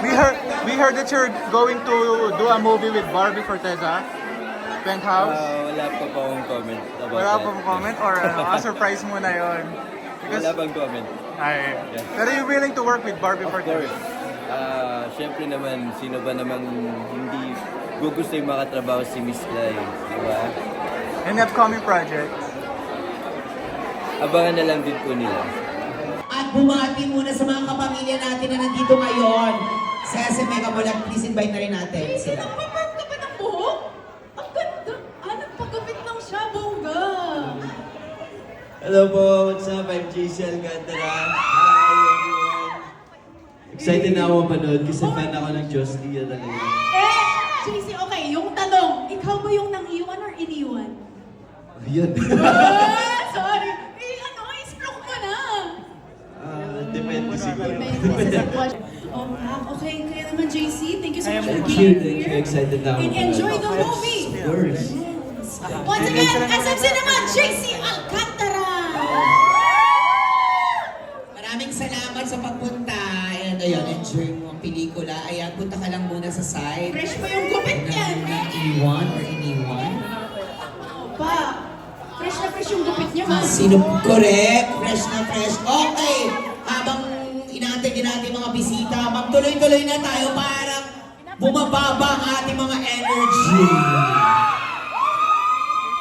We heard that you're going to do a movie with Barbie Forteza, Penthouse. Wala pa po akong comment about Wala that. pa mo comment or surprise muna yon? Wala pang comment. Ay, Yeah. pero you willing to work with Barbie Of Forteza? course. Siyempre naman, sino ba namang hindi gusto yung makatrabaho si Miss Clay, di ba? Any upcoming projects? Abangan na lang din po nila. At bumati muna sa mga kapamilya natin na nandito ngayon sa SM Mega Mall. Please invite na rin natin sila. Nagpapag ka ba ng buhok? Ang ganda! Nagpagupit lang siya, bongga! Hello po, what's up? I'm JC Alcantara. Hi everyone. Excited na ako mapanood kasi fan ako ng Diyos Lia talaga. JC, okay, yung tanong, ikaw ba yung nang-iwan or iniwan? Ayun. Sorry! I-stroke mo na! Depende siguro. Okay, kaya naman JC, thank you so much for Thank being you, here. excited na ako. And enjoy the movie! Of course. Once again, SMC naman, JC Alcantara! Maraming salamat sa pagpunta. And ayun, enjoy mo ang pelikula. Ayan, punta ka lang muna sa side. Fresh pa yung gupit niyan! Iwan or iniwan? Pa, fresh na fresh yung gupit niya, man. Sino? Correct. Fresh na fresh. Okay. Habang inaantay din natin mga bisita, magtuloy-tuloy na tayo para bumababa ang ating mga energy.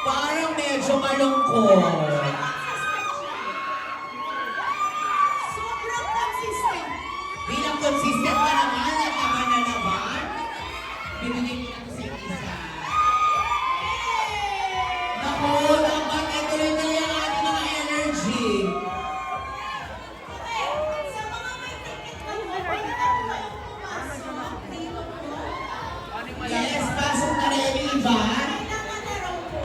Parang medyo malungkot. Sobrang consistent. Bilang consistent ka naman at naman na naman, bibigay ko na ito sa isa. Naku, dapat ay tuloy-tuloy ang ating mga energy. Sa mga may ticket, pwede na po kayong pumasok. Yes, pasok na rin yung iba. Kailangan na raw po.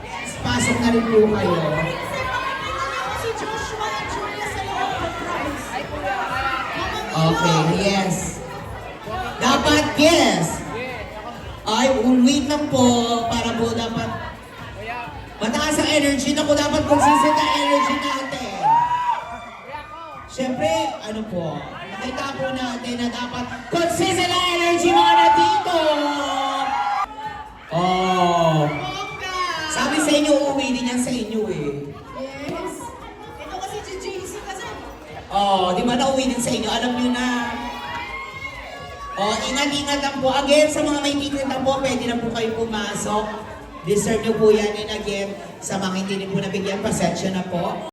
Yes, pasok na rin po kayo. Kasi makikita na po si Joshua at Julia sa loob ng prize. Okay, yes. Dapat, yes. Ay, wait lang po para po dapat mataas ang energy na po, dapat consistent ang energy natin. Siyempre, ano po, nakita po natin na dapat consistent ang energy mga nandito. Oh, sabi sa inyo, uuwi din yan sa inyo eh. Yes. Ito kasi si JC kasi. Oh, di ba nauwi din sa inyo? Alam nyo na. Oh, ingat-ingat lang po. Again, sa mga may ticket na po, pwede na po kayo pumasok. Deserve nyo po yan. And again, sa mga hindi din po nabigyan, pasensya na po.